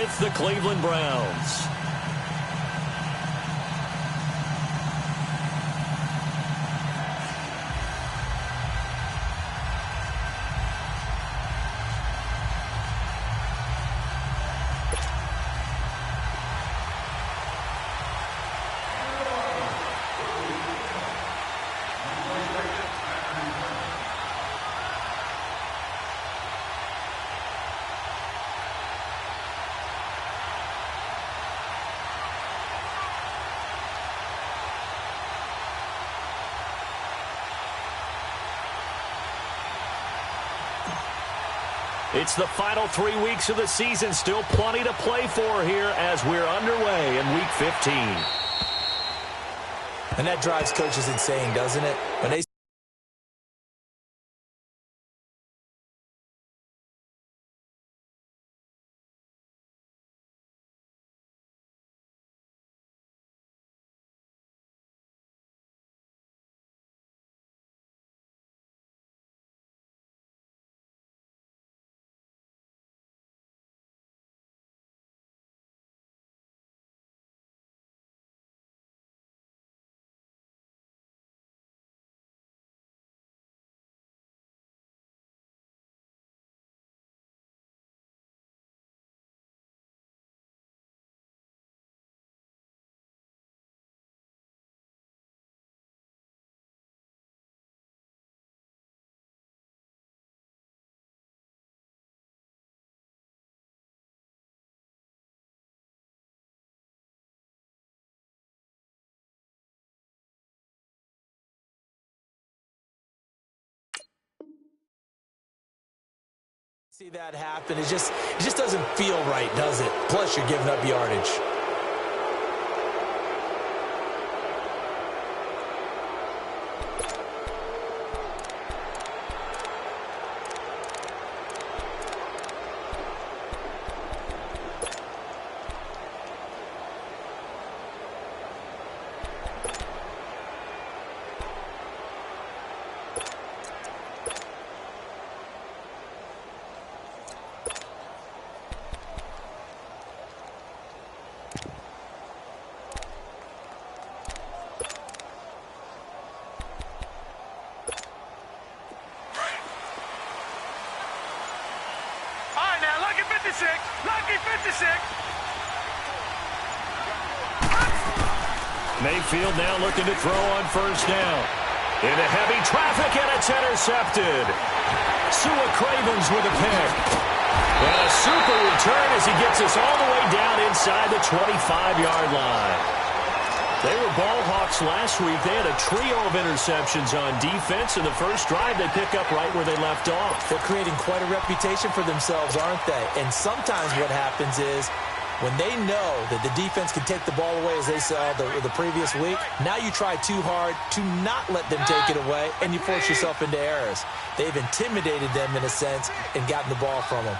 with the Cleveland Browns. It's the final 3 weeks of the season. Still plenty to play for here as we're underway in Week 15. And that drives coaches insane, doesn't it? When they see that happen, it just doesn't feel right, does it? Plus, you're giving up yardage. Mayfield now looking to throw on first down. Into heavy traffic, and it's intercepted. Sua Cravens with a pick. And a super return as he gets us all the way down inside the 25-yard line. They were ball hawks last week. They had a trio of interceptions on defense. In the first drive, they pick up right where they left off. They're creating quite a reputation for themselves, aren't they? And sometimes what happens is when they know that the defense can take the ball away, as they saw the previous week, now you try too hard to not let them take it away, and you force yourself into errors. They've intimidated them in a sense and gotten the ball from them.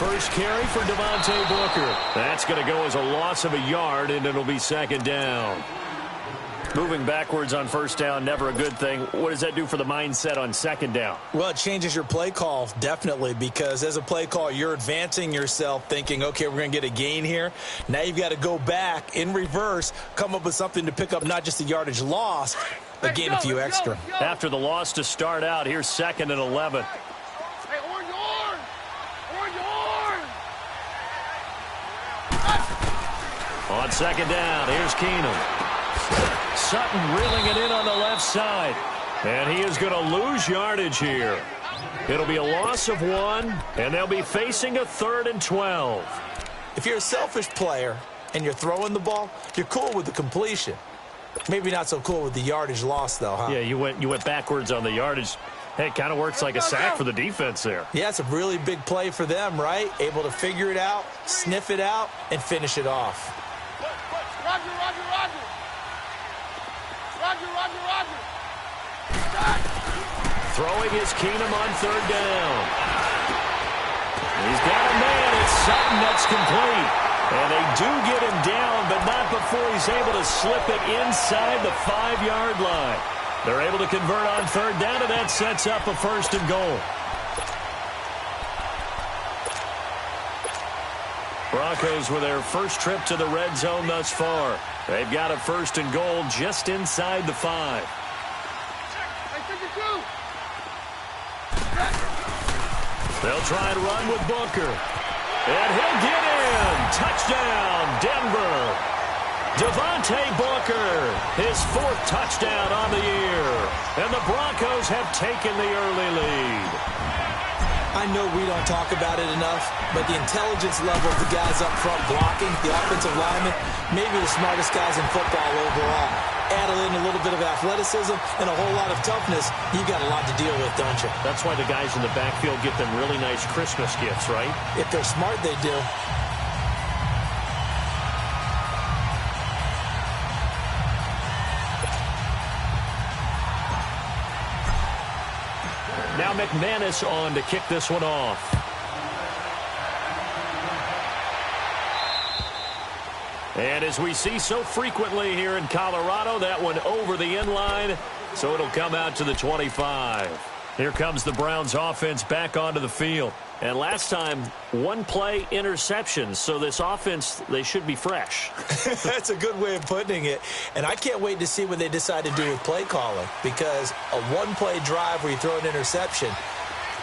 First carry for Devontae Booker. That's going to go as a loss of a yard, and it'll be second down. Moving backwards on first down, never a good thing. What does that do for the mindset on second down? Well, it changes your play call, definitely, because as a play call, you're advancing yourself thinking, okay, we're going to get a gain here. Now you've got to go back in reverse, come up with something to pick up not just a yardage loss, but gain a few extra. After the loss to start out, here's 2nd and 11. On second down, here's Keenum. Sutton reeling it in on the left side. And he is going to lose yardage here. It'll be a loss of 1, and they'll be facing a 3rd and 12. If you're a selfish player and you're throwing the ball, you're cool with the completion. Maybe not so cool with the yardage loss, though, huh? Yeah, you went backwards on the yardage. Hey, it kind of works like a sack for the defense there. Yeah, it's a really big play for them, right? Able to figure it out, sniff it out, and finish it off. Roger. Throwing is Keenum on 3rd down. He's got a man. It's Sutton that's complete. And they do get him down, but not before he's able to slip it inside the 5-yard line. They're able to convert on third down, and that sets up a 1st and goal. Broncos with their first trip to the red zone thus far. They've got a 1st and goal just inside the 5. They'll try and run with Booker. And he'll get in. Touchdown, Denver. Devontae Booker, his 4th touchdown on the year. And the Broncos have taken the early lead. I know we don't talk about it enough, but the intelligence level of the guys up front blocking, the offensive linemen, maybe the smartest guys in football overall. Add in a little bit of athleticism and a whole lot of toughness, you've got a lot to deal with, don't you? That's why the guys in the backfield get them really nice Christmas gifts, right? If they're smart, they do. Now McManus on to kick this one off. And as we see so frequently here in Colorado, that one over the end line, so it'll come out to the 25. Here comes the Browns offense back onto the field. And last time, 1-play interceptions, so this offense, they should be fresh. That's a good way of putting it. And I can't wait to see what they decide to do with play calling, because a 1-play drive where you throw an interception,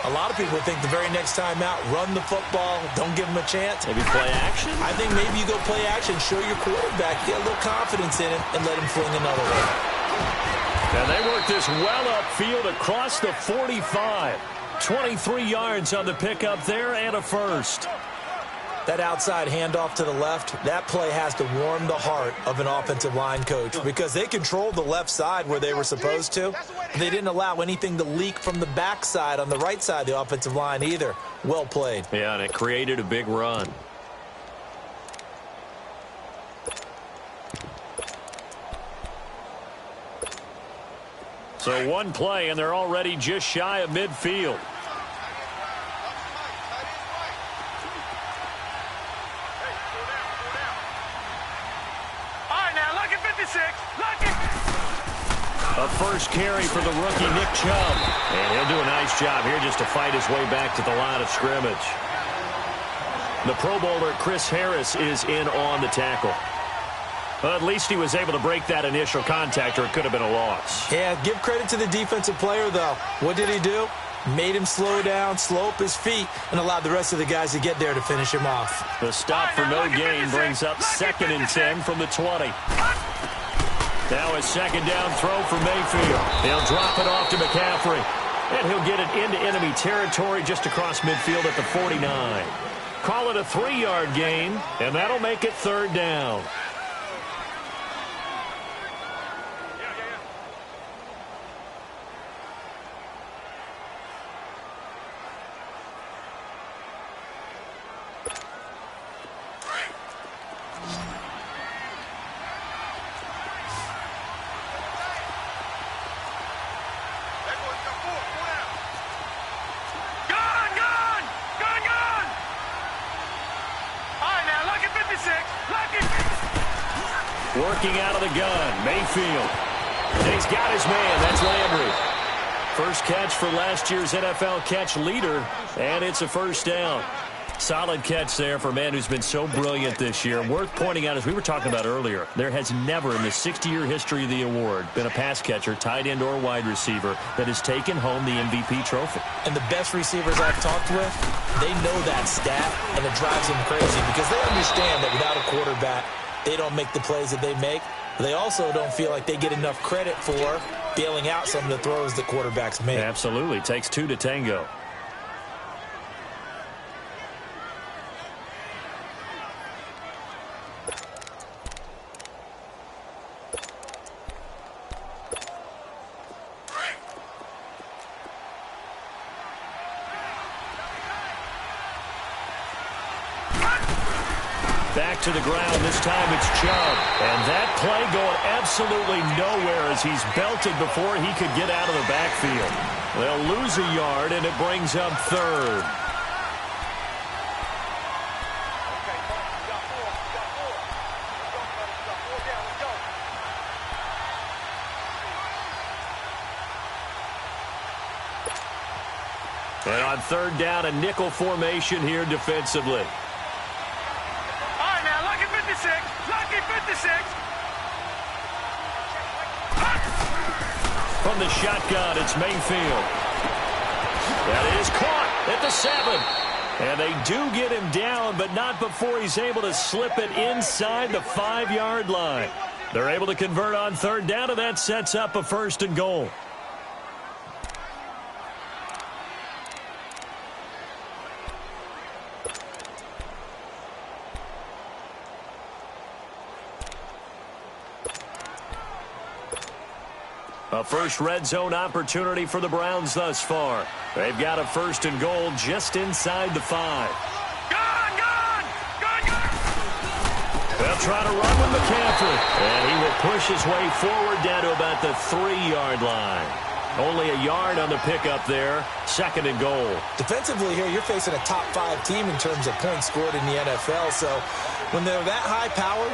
a lot of people think the very next time out, run the football, don't give them a chance. Maybe play action? I think maybe you go play action, show your quarterback, get a little confidence in it, and let him fling another one. And they work this well upfield across the 45. 23 yards on the pickup there and a 1st. That outside handoff to the left, that play has to warm the heart of an offensive line coach, because they controlled the left side where they were supposed to. They didn't allow anything to leak from the backside on the right side of the offensive line either. Well played. Yeah, and it created a big run. So 1 play, and they're already just shy of midfield. A 1st carry for the rookie Nick Chubb. And he'll do a nice job here just to fight his way back to the line of scrimmage. The Pro Bowler Chris Harris is in on the tackle. Well, at least he was able to break that initial contact, or it could have been a loss. Yeah, give credit to the defensive player, though. What did he do? Made him slow down, slow up his feet, and allowed the rest of the guys to get there to finish him off. The stop for no gain brings up 2nd and 10 from the 20. Now a 2nd down throw for Mayfield. He'll drop it off to McCaffrey. And he'll get it into enemy territory just across midfield at the 49. Call it a 3-yard gain, and that'll make it 3rd down. Working out of the gun, Mayfield. And he's got his man. That's Landry. First catch for last year's NFL catch leader, and it's a 1st down. Solid catch there for a man who's been so brilliant this year. Worth pointing out, as we were talking about earlier, there has never in the 60-year history of the award been a pass catcher, tight end or wide receiver, that has taken home the MVP trophy. And the best receivers I've talked with, they know that stat, and it drives them crazy because they understand that without a quarterback, they don't make the plays that they make. They also don't feel like they get enough credit for bailing out some of the throws that quarterbacks make. Absolutely. Takes 2 to tango. Back to the ground. This time it's Chubb. And that play going absolutely nowhere as he's belted before he could get out of the backfield. They'll lose a yard, and it brings up 3rd. And on third down, a nickel formation here defensively. All right, now, lucky 56. Lucky 56. From the shotgun, it's Mayfield. That is caught at the 7. And they do get him down, but not before he's able to slip it inside the 5-yard line. They're able to convert on third down, and that sets up a 1st and goal. A first red zone opportunity for the Browns thus far. They've got a 1st and goal just inside the 5. Gone! They'll try to run with McCaffrey. And he will push his way forward down to about the 3-yard line. Only a yard on the pickup there. 2nd and goal. Defensively here, you're facing a top 5 team in terms of points scored in the NFL. So when they're that high powered,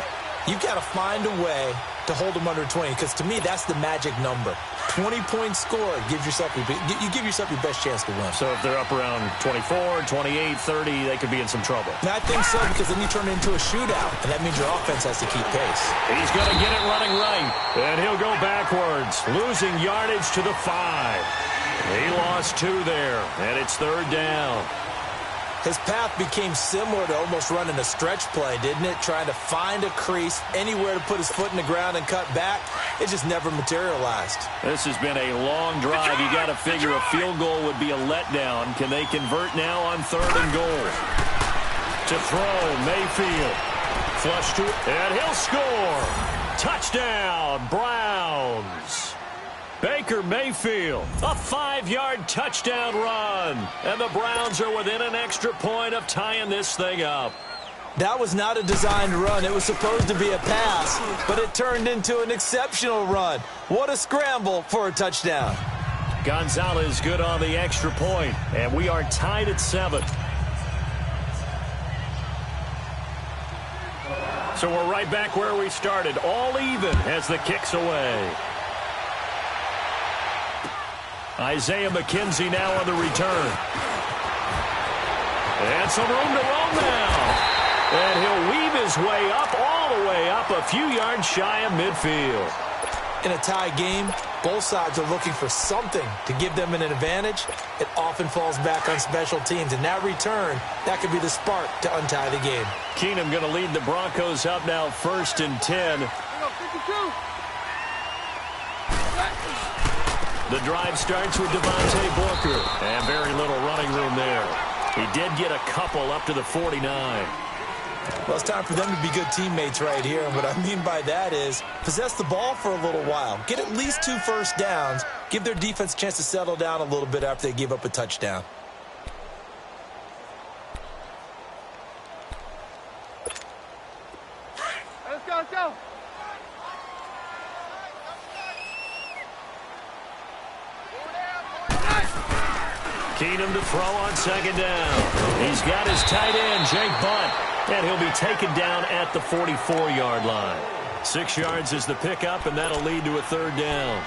you've got to find a way to hold them under 20, because to me, that's the magic number. 20 points scored gives yourself you give yourself your best chance to win. So if they're up around 24, 28, 30, they could be in some trouble. And I think so, because then you turn it into a shootout, and that means your offense has to keep pace. He's going to get it running right, and he'll go backwards, losing yardage to the 5. He lost 2 there, and it's 3rd down. His path became similar to almost running a stretch play, didn't it? Trying to find a crease, anywhere to put his foot in the ground and cut back. It just never materialized. This has been a long drive. You got to figure a field goal would be a letdown. Can they convert now on 3rd and goal? To throw, Mayfield. Flush to it, and he'll score. Touchdown, Browns. Baker Mayfield, a 5-yard touchdown run. And the Browns are within an extra point of tying this thing up. That was not a designed run. It was supposed to be a pass, but it turned into an exceptional run. What a scramble for a touchdown. Gonzalez good on the extra point, and we are tied at 7. So we're right back where we started, all even as the kick's away. Isaiah McKenzie now on the return. And some room to roam now. And he'll weave his way up, all the way up, a few yards shy of midfield. In a tie game, both sides are looking for something to give them an advantage. It often falls back on special teams. And that return, that could be the spark to untie the game. Keenum going to lead the Broncos up now 1st and 10. The drive starts with Devontae Booker, and very little running room there. He did get a couple up to the 49. Well, it's time for them to be good teammates right here, and what I mean by that is possess the ball for a little while. Get at least 2 first downs. Give their defense a chance to settle down a little bit after they give up a touchdown. Let's go, let's go. Keenum to throw on 2nd down. He's got his tight end, Jake Butt, and he'll be taken down at the 44-yard line. 6 yards is the pickup, and that'll lead to a 3rd down.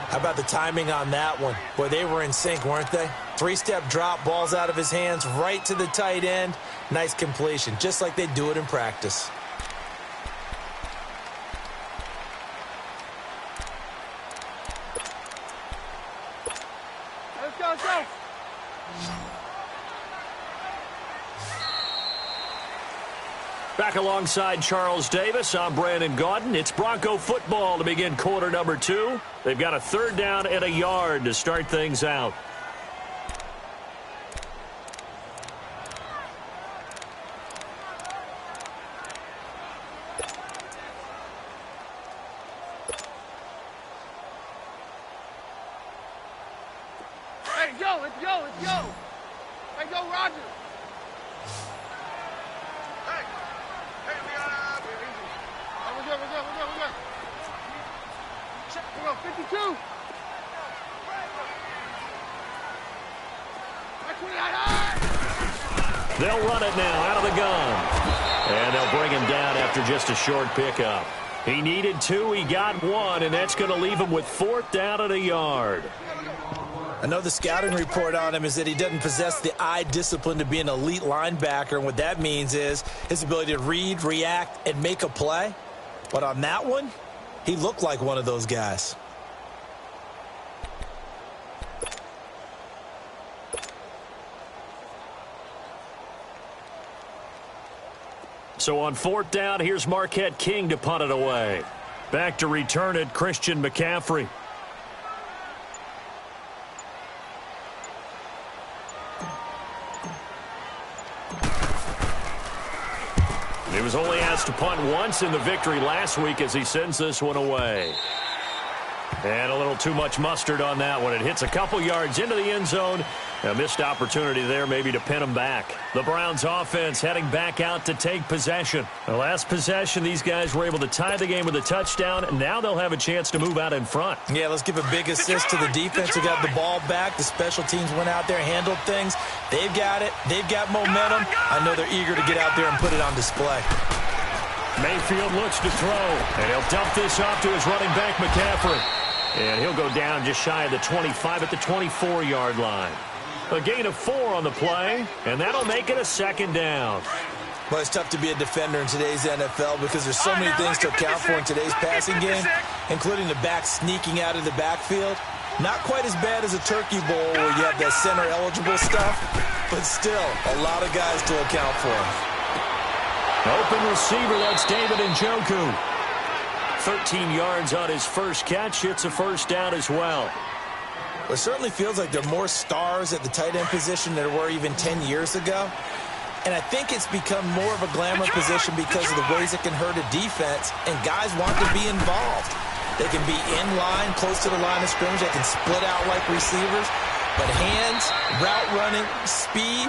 How about the timing on that one? Boy, they were in sync, weren't they? 3-step drop, balls out of his hands, right to the tight end. Nice completion, just like they do it in practice. Let's go, let's go. Back alongside Charles Davis, I'm Brandon Gaudin. It's Bronco football to begin quarter number 2. They've got a 3rd down and a yard to start things out. Hey, go, let's go, let's go. Hey, go, Roger. Hey, we got easy. We're good, we're good, we're good, we're good. We're going 52. They'll run it now out of the gun. And they'll bring him down after just a short pickup. He needed 2, he got 1, and that's going to leave him with 4th down and a yard. I know the scouting report on him is that he doesn't possess the eye discipline to be an elite linebacker, and what that means is his ability to read, react, and make a play. But on that one, he looked like one of those guys. So on 4th down, here's Marquette King to punt it away. Back to return it, Christian McCaffrey. He was only asked to punt once in the victory last week as he sends this one away. And a little too much mustard on that one. It hits a couple yards into the end zone. A missed opportunity there maybe to pin him back. The Browns offense heading back out to take possession. The last possession, these guys were able to tie the game with a touchdown, and now they'll have a chance to move out in front. Yeah, let's give a big assist to the defense who got the ball back. The special teams went out there, handled things. They've got it. They've got momentum. I know they're eager to get out there and put it on display. Mayfield looks to throw, and he'll dump this off to his running back, McCaffrey. And he'll go down just shy of the 25 at the 24-yard line. A gain of 4 on the play, and that'll make it a 2nd down. Well, it's tough to be a defender in today's NFL because there's so many things to account for in today's passing game, including the back sneaking out of the backfield. Not quite as bad as a turkey bowl where you have that center-eligible stuff, but still a lot of guys to account for. Open receiver, that's David Njoku. 13 yards on his first catch. It's a 1st down as well. It certainly feels like there are more stars at the tight end position than there were even 10 years ago. And I think it's become more of a glamour position because of the ways it can hurt a defense, and guys want to be involved. They can be in line, close to the line of scrimmage. They can split out like receivers. But hands, route running, speed,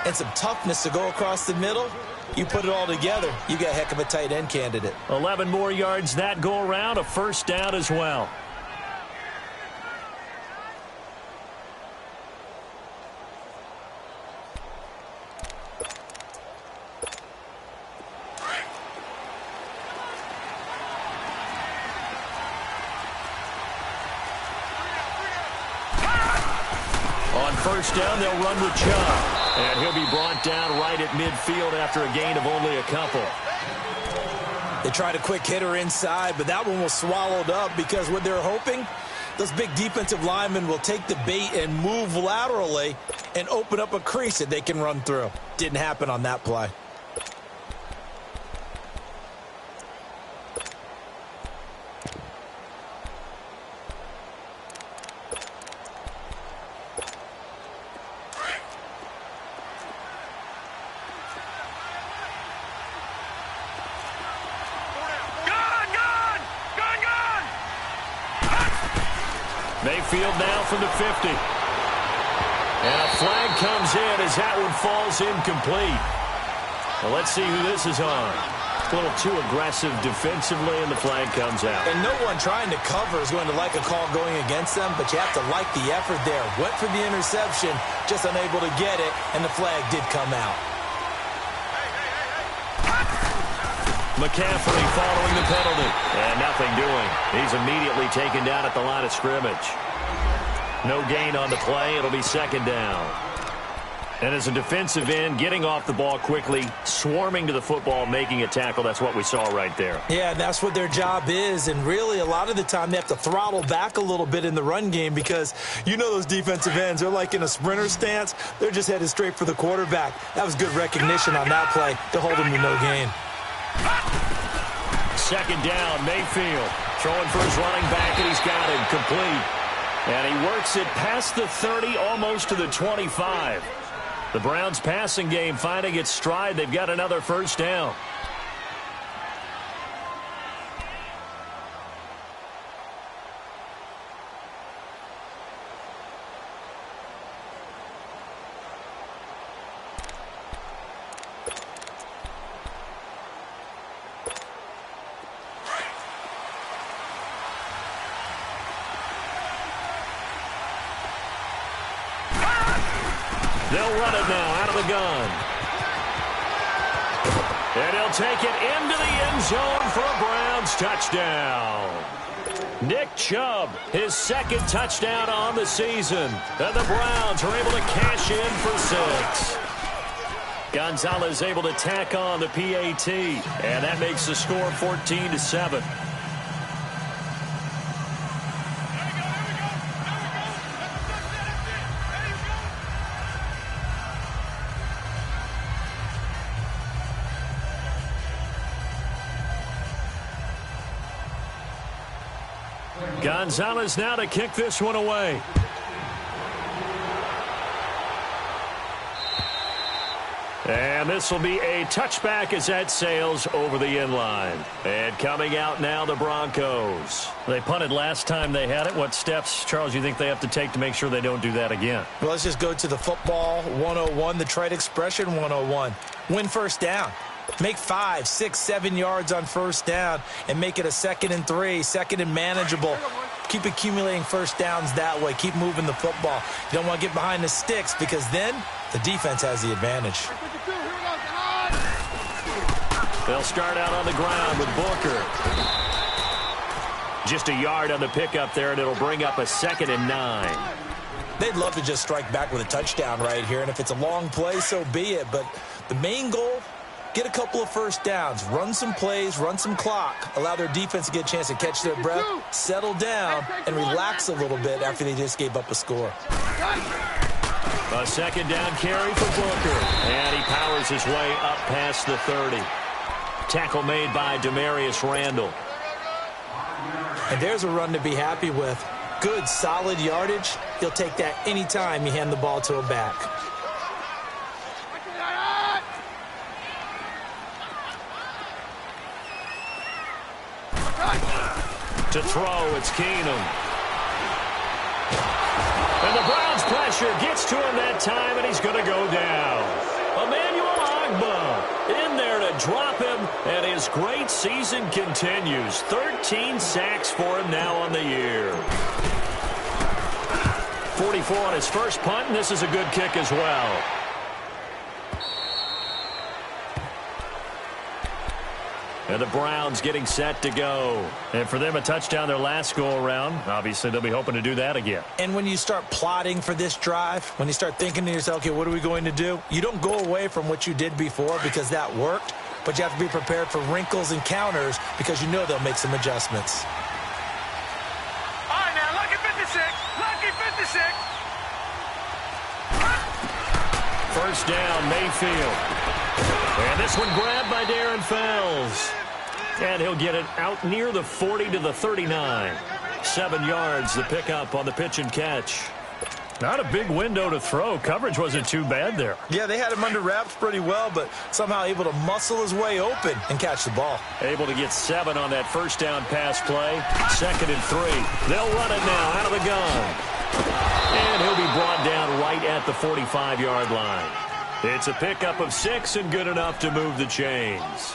and some toughness to go across the middle, you put it all together, you got a heck of a tight end candidate. 11 more yards that go around, a 1st down as well. On 1st down, they'll run with Chubb. And he'll be brought down right at midfield after a gain of only a couple. They tried a quick hitter inside, but that one was swallowed up because what they're hoping, those big defensive linemen will take the bait and move laterally and open up a crease that they can run through. Didn't happen on that play. Mayfield now from the 50. And a flag comes in as that one falls incomplete. Well, let's see who this is on. A little too aggressive defensively, and the flag comes out. And no one trying to cover is going to like a call going against them, but you have to like the effort there. Went for the interception, just unable to get it, and the flag did come out. McCaffrey following the penalty. And nothing doing. He's immediately taken down at the line of scrimmage. No gain on the play. It'll be 2nd down. And as a defensive end, getting off the ball quickly, swarming to the football, making a tackle, that's what we saw right there. Yeah, that's what their job is. And really, a lot of the time, they have to throttle back a little bit in the run game because you know those defensive ends, they're like in a sprinter stance. They're just headed straight for the quarterback. That was good recognition on that play to hold him to no gain. 2nd down, Mayfield throwing for his running back, and he's got it complete. And he works it past the 30, almost to the 25. The Browns passing game finding its stride. They've got another 1st down. They'll run it now out of the gun. And he'll take it into the end zone for a Browns touchdown. Nick Chubb, his second touchdown on the season. And the Browns are able to cash in for 6. Gonzalez able to tack on the PAT, and that makes the score 14-7. Gonzalez now to kick this one away. And this will be a touchback as that sails over the inline. And coming out now, the Broncos. They punted last time they had it. What steps, Charles, you think they have to take to make sure they don't do that again? Well, let's just go to the football 101, the trade expression 101. Win first down. Make 5, 6, 7 yards on first down and make it a 2nd and 3, 2nd and manageable. Keep accumulating first downs that way. Keep moving the football. You don't want to get behind the sticks because then the defense has the advantage. They'll start out on the ground with Booker. Just a yard on the pickup there, and it'll bring up a 2nd and 9. They'd love to just strike back with a touchdown right here, and if it's a long play, so be it. But the main goal, get a couple of first downs, run some plays, run some clock, allow their defense to get a chance to catch their breath, settle down, and relax a little bit after they just gave up a score. A 2nd down carry for Booker, and he powers his way up past the 30. Tackle made by Demarius Randall. And there's a run to be happy with. Good, solid yardage. He'll take that anytime you hand the ball to a back. To throw, it's Keenum. And the Browns pressure gets to him that time, and he's going to go down. Emmanuel Ogbah in there to drop him, and his great season continues. 13 sacks for him now on the year. 44 on his first punt, and this is a good kick as well. And the Browns getting set to go. And for them, a touchdown their last go-around. Obviously, they'll be hoping to do that again. And when you start plotting for this drive, when you start thinking to yourself, okay, what are we going to do? You don't go away from what you did before because that worked, but you have to be prepared for wrinkles and counters because you know they'll make some adjustments. All right, now, lucky 56. Lucky 56. First down, Mayfield. And this one grabbed by Darren Fells. And he'll get it out near the 40 to the 39. 7 yards, the pickup on the pitch and catch. Not a big window to throw. Coverage wasn't too bad there. Yeah, they had him under wraps pretty well, but somehow able to muscle his way open and catch the ball. Able to get 7 on that first down pass play. 2nd and 3. They'll run it now out of the gun. And he'll be brought down right at the 45-yard line. It's a pickup of 6 and good enough to move the chains.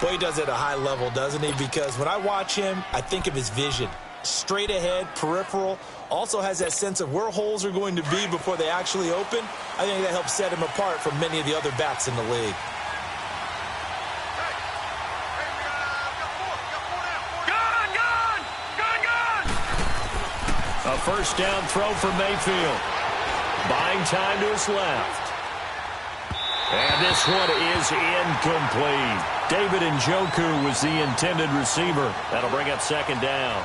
Boy, he does it at a high level, doesn't he? Because when I watch him, I think of his vision. Straight ahead, peripheral. Also has that sense of where holes are going to be before they actually open. I think that helps set him apart from many of the other backs in the league. A first down throw for Mayfield. Buying time to his left. And this one is incomplete. David Njoku was the intended receiver. That'll bring up 2nd down.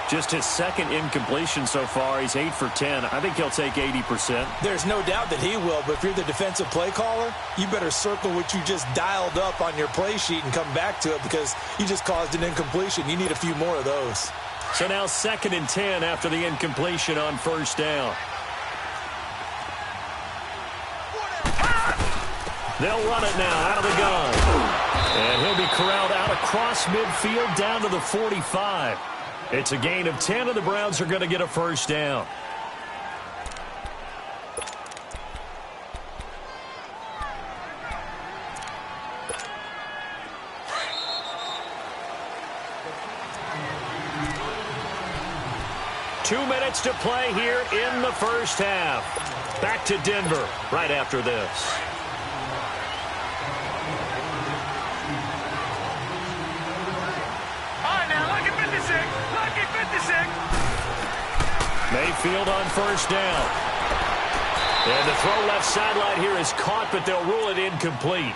Just his 2nd incompletion so far. He's 8 for 10. I think he'll take 80%. There's no doubt that he will, but if you're the defensive play caller, you better circle what you just dialed up on your play sheet and come back to it because you just caused an incompletion. You need a few more of those. So now 2nd and 10 after the incompletion on first down. They'll run it now out of the gun. And he'll be corralled out across midfield down to the 45. It's a gain of 10, and the Browns are going to get a first down. Two minutes to play here in the first half. Back to Denver right after this. Mayfield on first down. And the throw left sideline here is caught, but they'll rule it incomplete.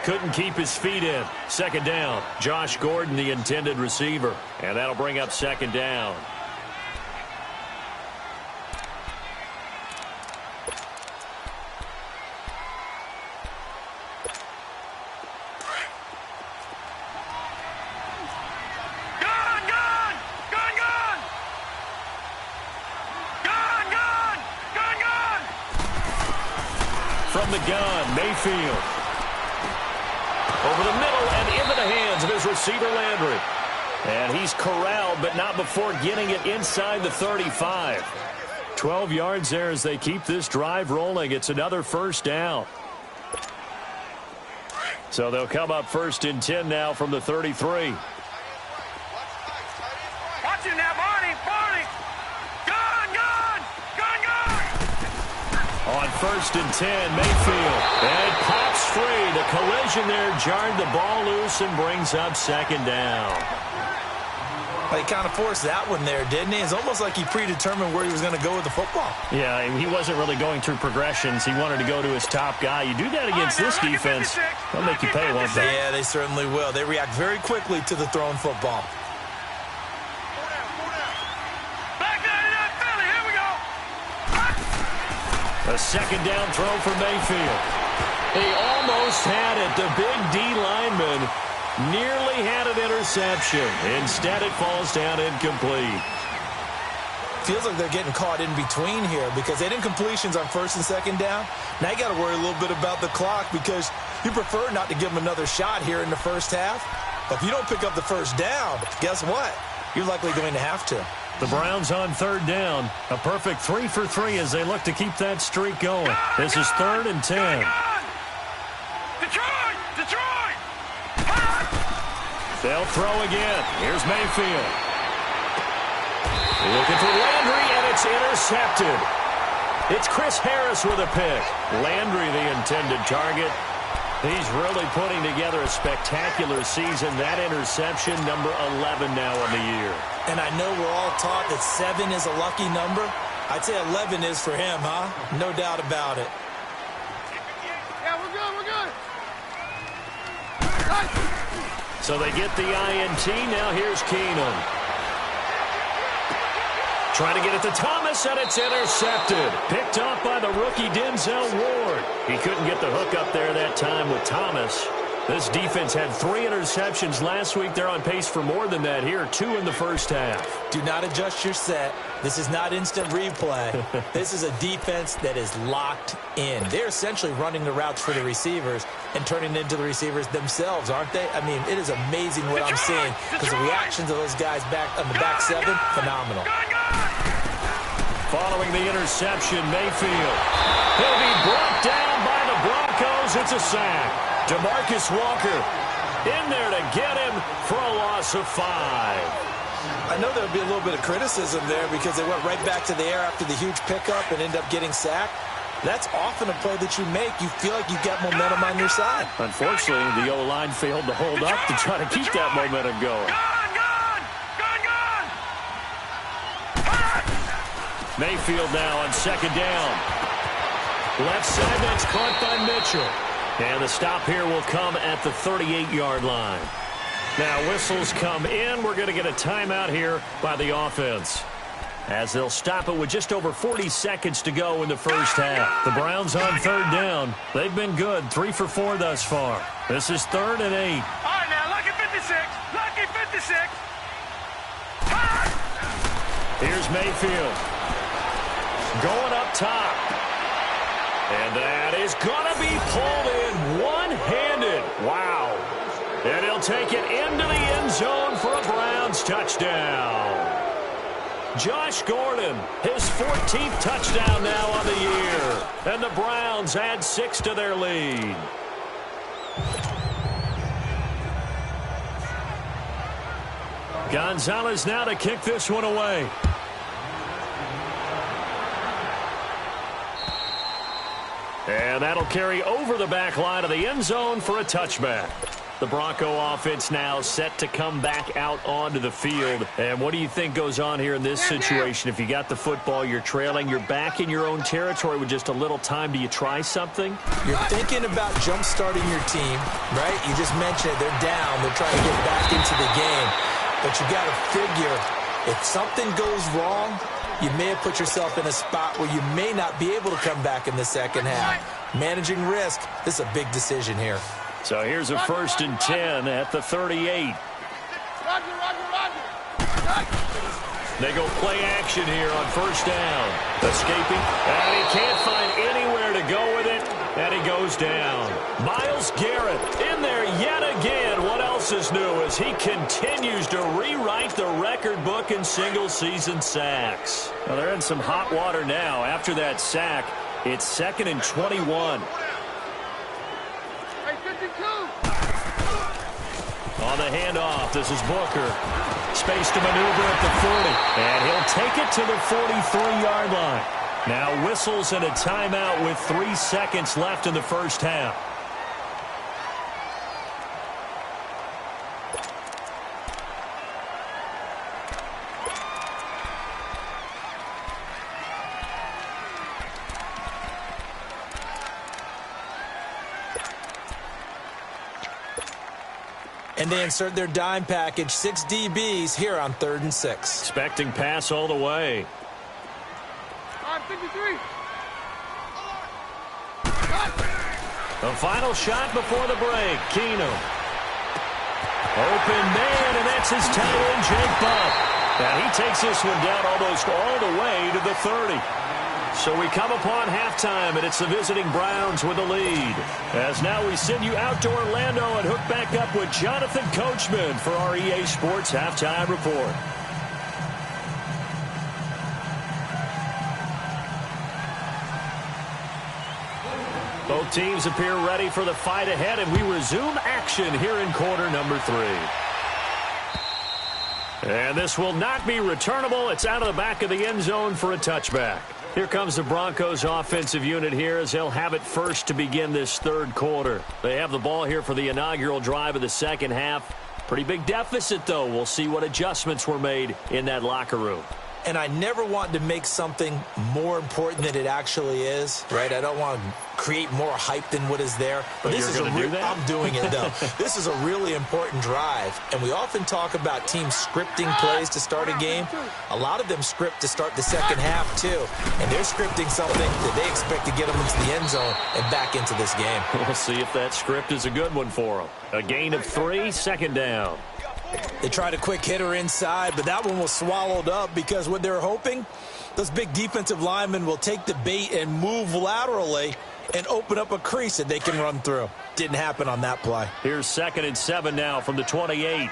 Couldn't keep his feet in. Second down. Josh Gordon, the intended receiver. And that'll bring up second down. From the gun, Mayfield. Over the middle and into the hands of his receiver, Landry. And he's corralled, but not before getting it inside the 35. 12 yards there as they keep this drive rolling. It's another first down. So they'll come up first and 10 now from the 33. Watch it now, Barney. On first and 10, Mayfield. And it pops free. The collision there jarred the ball loose and brings up second down. He kind of forced that one there, didn't he? It's almost like he predetermined where he was going to go with the football. Yeah, he wasn't really going through progressions. He wanted to go to his top guy. You do that against this defense, they'll make you pay, won't they? Yeah, they certainly will. They react very quickly to the thrown football. A second down throw for Mayfield. He almost had it. The big D lineman nearly had an interception. Instead, it falls down incomplete. Feels like they're getting caught in between here because they didn't completions on first and second down. Now you got to worry a little bit about the clock because you prefer not to give them another shot here in the first half. But if you don't pick up the first down, guess what? You're likely going to have to. The Browns on third down. A perfect 3 for 3 as they look to keep that streak going. This is third and 10. Detroit! They'll throw again. Here's Mayfield. Looking for Landry, and it's intercepted. It's Chris Harris with a pick. Landry, the intended target. He's really putting together a spectacular season. That interception, number 11 now on the year. And I know we're all taught that 7 is a lucky number. I'd say 11 is for him, huh? No doubt about it. Yeah, we're good. So they get the INT. Now here's Keenum. Trying to get it to Thomas, and it's intercepted. Picked off by the rookie Denzel Ward. He couldn't get the hook up there that time with Thomas. This defense had 3 interceptions last week. They're on pace for more than that here. 2 in the first half. Do not adjust your set. This is not instant replay. This is a defense that is locked in. They're essentially running the routes for the receivers and turning into the receivers themselves, aren't they? I mean, it is amazing what I'm seeing because the reactions of those guys back on the back 7, phenomenal. Following the interception, Mayfield. He'll be brought down by the Broncos. It's a sack. DeMarcus Walker in there to get him for a loss of 5. I know there would be a little bit of criticism there because they went right back to the air after the huge pickup and end up getting sacked. That's often a play that you make. You feel like you've got momentum on your side. Unfortunately, the O-line failed to hold up to try to keep that momentum going. Mayfield now on second down. Left side, that's caught by Mitchell. And the stop here will come at the 38-yard line. Now whistles come in. We're going to get a timeout here by the offense, as they'll stop it with just over 40 seconds to go in the first half. The Browns on third down. They've been good, 3 for 4 thus far. This is 3rd and 8. All right, now, lucky 56. Lucky 56. Here's Mayfield. Going up top. And that is going to be pulled in one-handed. Wow. And he'll take it into the end zone for a Browns touchdown. Josh Gordon, his 14th touchdown now on the year. And the Browns add 6 to their lead. Gonzalez now to kick this one away. And that'll carry over the back line of the end zone for a touchback. The Bronco offense now set to come back out onto the field. And what do you think goes on here in this situation? If you got the football, you're trailing, you're back in your own territory with just a little time. Do you try something? You're thinking about jump-starting your team, right? You just mentioned it. They're down. They're trying to get back into the game. But you got to figure, if something goes wrong, you may have put yourself in a spot where you may not be able to come back in the second half. Managing risk, this is a big decision here. So here's a 1st and 10 at the 38. They go play action here on 1st down. Escaping, and he can't find anywhere to go with it, and he goes down. Myles Garrett in there yet again. What else is new as he continues to rewrite the record book in single-season sacks. Well, they're in some hot water now. After that sack, it's 2nd and 21. On the handoff, this is Booker. Space to maneuver at the 40. And he'll take it to the 43-yard line. Now whistles and a timeout with 3 seconds left in the first half. And they insert their dime package, 6 DBs here on 3rd and 6. Expecting pass all the way. 53. The final shot before the break. Keenum. Open man, and that's his tight end, Jake Butt. And he takes this one down almost all the way to the 30. So we come upon halftime, and it's the visiting Browns with the lead. As now we send you out to Orlando and hook back up with Jonathan Coachman for our EA Sports Halftime Report. Both teams appear ready for the fight ahead, and we resume action here in quarter number 3. And this will not be returnable. It's out of the back of the end zone for a touchback. Here comes the Broncos offensive unit here as they'll have it first to begin this 3rd quarter. They have the ball here for the inaugural drive of the second half. Pretty big deficit, though. We'll see what adjustments were made in that locker room. And I never want to make something more important than it actually is, right? I don't want to create more hype than what is there. But this is I'm doing it, though. This is a really important drive. And we often talk about teams scripting plays to start a game. A lot of them script to start the second half, too. And they're scripting something that they expect to get them into the end zone and back into this game. We'll see if that script is a good one for them. A gain of 3, 2nd down. They tried a quick hitter inside, but that one was swallowed up because what they're hoping, those big defensive linemen will take the bait and move laterally and open up a crease that they can run through. Didn't happen on that play. Here's 2nd and 7 now from the 28.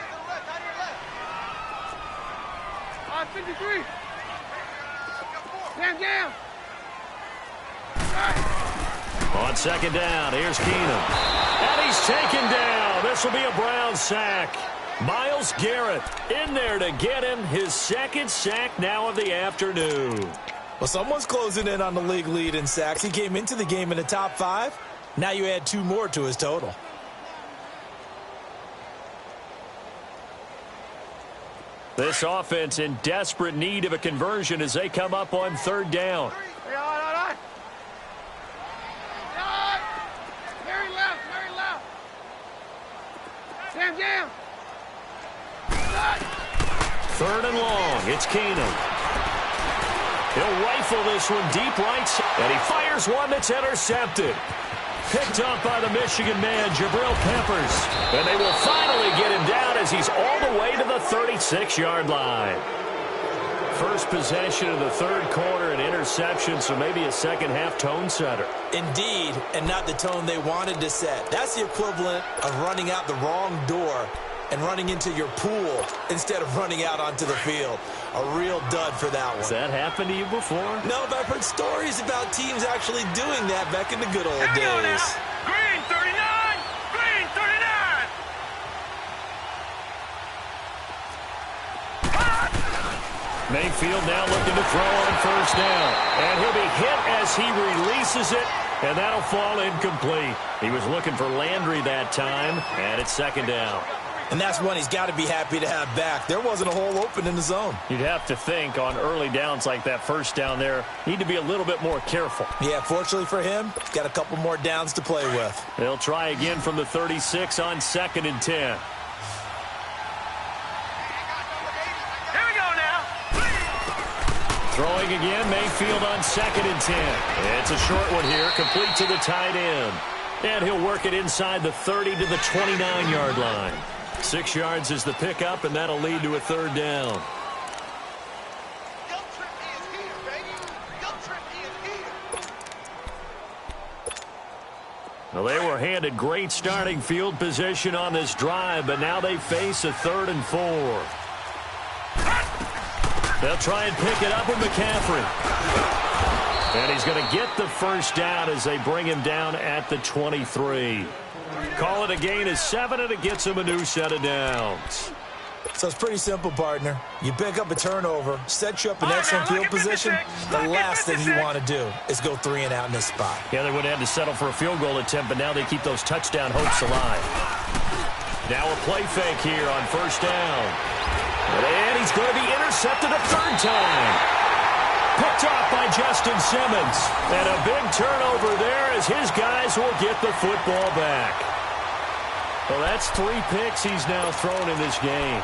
53. Down. On 2nd down, here's Keenum. And he's taken down. This will be a Browns sack. Myles Garrett in there to get him his 2nd sack now of the afternoon. Well, someone's closing in on the league lead in sacks. He came into the game in the top 5. Now you add 2 more to his total. This offense in desperate need of a conversion as they come up on 3rd down. Very left. Down. 3rd and long. It's Keenum. He'll rifle this one deep right, and he fires one that's intercepted. Picked up by the Michigan man, Jabril Peppers. And they will finally get him down as he's all the way to the 36-yard line. First possession of the 3rd quarter, an interception, so maybe a second-half tone setter. Indeed, and not the tone they wanted to set. That's the equivalent of running out the wrong door and running into your pool instead of running out onto the field. A real dud for that one. Has that happened to you before? No, but I've heard stories about teams actually doing that back in the good old days. Green 39. Mayfield now looking to throw on 1st down. And he'll be hit as he releases it. And that'll fall incomplete. He was looking for Landry that time, and it's second down. And that's one he's got to be happy to have back. There wasn't a hole open in the zone. You'd have to think on early downs like that first down there, need to be a little bit more careful. Yeah, fortunately for him, he's got a couple more downs to play with. They'll try again from the 36 on 2nd and 10. Here we go now. Throwing again, Mayfield on 2nd and 10. It's a short one here, complete to the tight end. And he'll work it inside the 30 to the 29-yard line. 6 yards is the pickup, and that'll lead to a third down. Well, they were handed great starting field position on this drive, but now they face a 3rd and 4. They'll try and pick it up with McCaffrey. And he's going to get the first down as they bring him down at the 23. Call it a gain of 7, and it gets him a new set of downs. So it's pretty simple, partner. You pick up a turnover, set you up in excellent field position. The last thing you want to do is go 3 and out in this spot. Yeah, they would have had to settle for a field goal attempt, but now they keep those touchdown hopes alive. Now a play fake here on first down. And he's going to be intercepted a 3rd time. Picked off by Justin Simmons. And a big turnover there as his guys will get the football back. Well, that's 3 picks he's now thrown in this game.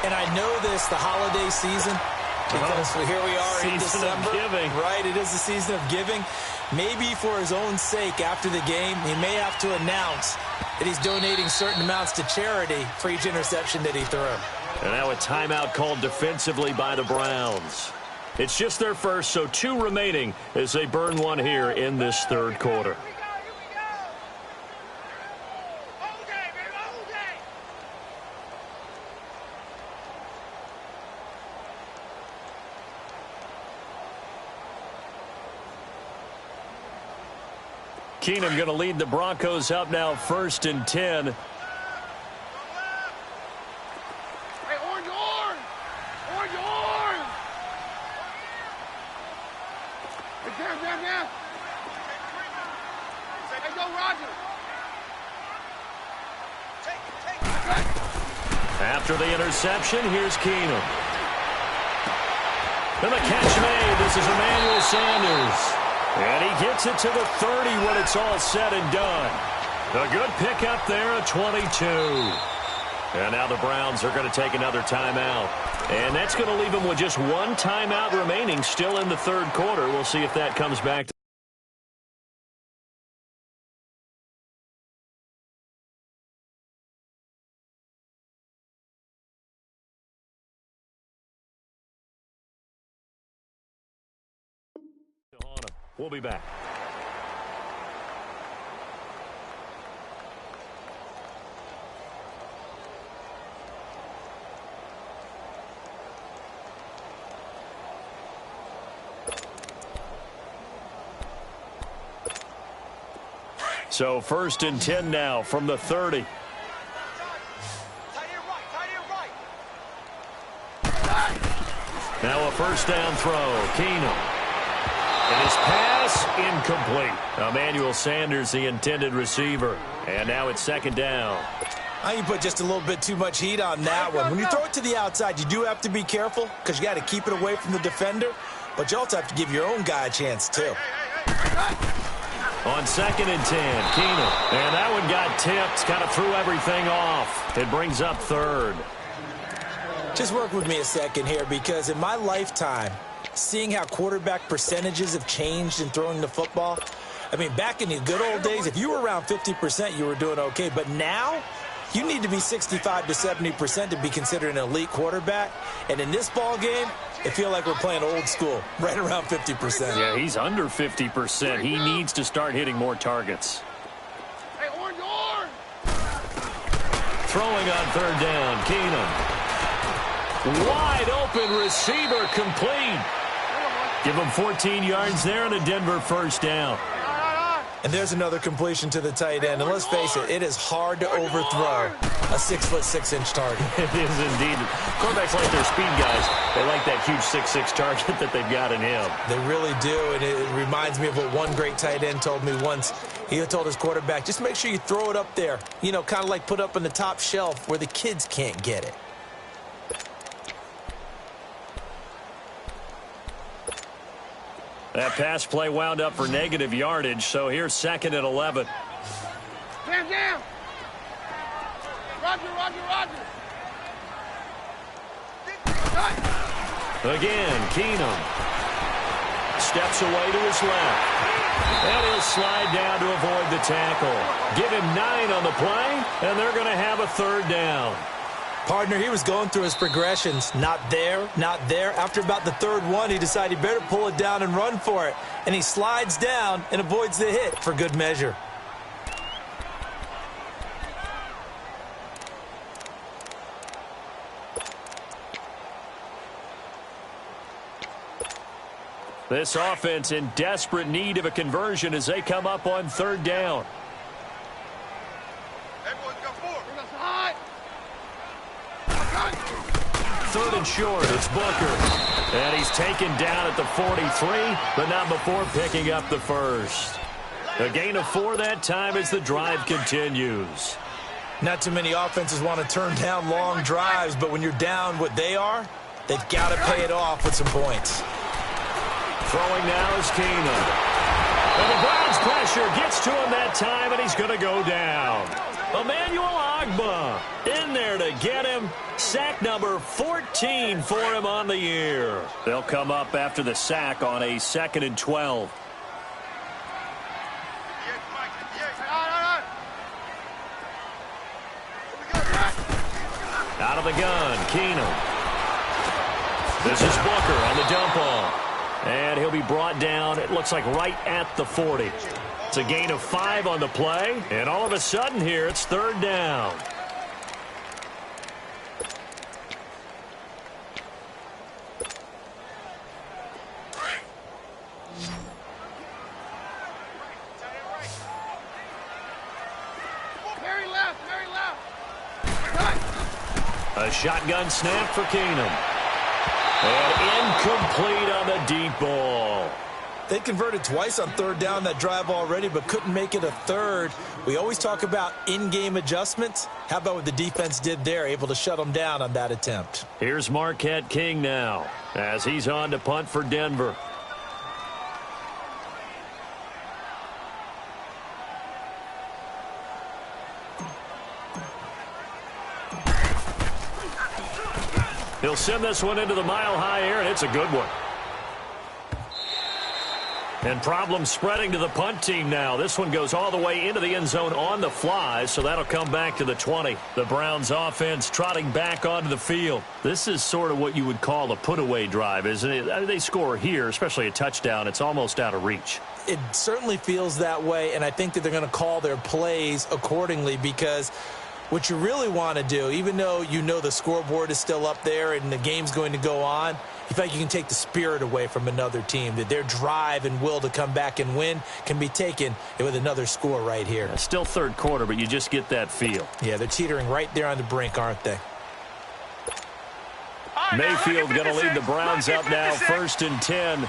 And I know this, the holiday season, because here we are in December. Season of giving. Right, it is the season of giving. Maybe for his own sake after the game, he may have to announce that he's donating certain amounts to charity for each interception that he threw. And now a timeout called defensively by the Browns. It's just their first, so 2 remaining as they burn one here in this 3rd quarter. Keenum going to lead the Broncos up now 1st and 10. After the interception, here's Keenum. And the catch made. This is Emmanuel Sanders. And he gets it to the 30 when it's all said and done. A good pickup there, a 22. And now the Browns are going to take another timeout. And that's going to leave them with just 1 timeout remaining still in the 3rd quarter. We'll see if that comes back. We'll be back. So 1st and 10 now from the 30. Now a first down throw. Keenum. And his pass incomplete. Emmanuel Sanders, the intended receiver. And now it's 2nd down. I think you put just a little bit too much heat on that one. When you throw it to the outside, you do have to be careful because you got to keep it away from the defender. But you also have to give your own guy a chance, too. On 2nd and 10, Keenum. And that one got tipped, kind of threw everything off. It brings up 3rd. Just work with me a second here because in my lifetime, seeing how quarterback percentages have changed in throwing the football. I mean, back in the good old days, if you were around 50%, you were doing okay. But now, you need to be 65 to 70% to be considered an elite quarterback. And in this ball game, it feels like we're playing old school, right around 50%. Yeah, he's under 50%. He needs to start hitting more targets. Hey, orange! Throwing on 3rd down, Keenum. Wide open receiver complete. Give him 14 yards there and a Denver first down. And there's another completion to the tight end. And let's face it, it is hard to overthrow a 6'6" target. It is indeed. Quarterbacks like their speed guys. They like that huge 6'6" target that they've got in him. They really do, and it reminds me of what one great tight end told me once. He told his quarterback, just make sure you throw it up there. You know, kind of like put up on the top shelf where the kids can't get it. That pass play wound up for negative yardage, so here's 2nd and 11. Jam. Roger. Again, Keenum steps away to his left. And he'll slide down to avoid the tackle. Give him 9 on the play, and they're going to have a 3rd down. Partner, he was going through his progressions. Not there, not there. After about the 3rd one, he decided he better pull it down and run for it. And he slides down and avoids the hit for good measure. This offense in desperate need of a conversion as they come up on 3rd down. Everyone's got 4. We got high. 3rd and short, it's Booker. And he's taken down at the 43, but not before picking up the 1st. A gain of 4 that time as the drive continues. Not too many offenses want to turn down long drives, but when you're down what they are, they've got to pay it off with some points. Throwing now is Keenum. And the Browns pressure gets to him that time, and he's going to go down. Emmanuel Ogbah in there to get him. Sack number 14 for him on the year. They'll come up after the sack on a 2nd and 12. Out of the gun, Keenum. This is Booker on the dump off. And he'll be brought down, it looks like right at the 40. It's a gain of 5 on the play. And all of a sudden here, it's 3rd down. Very left. A shotgun snap for Keenum. And incomplete on the deep ball. They converted twice on 3rd down that drive already, but couldn't make it a 3rd. We always talk about in-game adjustments. How about what the defense did there, able to shut them down on that attempt? Here's Marquette King now as he's on to punt for Denver. He'll send this one into the mile-high air, and it's a good one. And problems spreading to the punt team now. This one goes all the way into the end zone on the fly, so that'll come back to the 20. The Browns offense trotting back onto the field. This is sort of what you would call a put-away drive, isn't it? They score here, especially a touchdown. It's almost out of reach. It certainly feels that way, and I think that they're going to call their plays accordingly because what you really want to do, even though you know the scoreboard is still up there and the game's going to go on, you feel like you can take the spirit away from another team, that their drive and will to come back and win can be taken with another score right here. Yeah, still 3rd quarter, but you just get that feel. Yeah, they're teetering right there on the brink, aren't they? Mayfield going to lead the Browns up now, 1st and 10.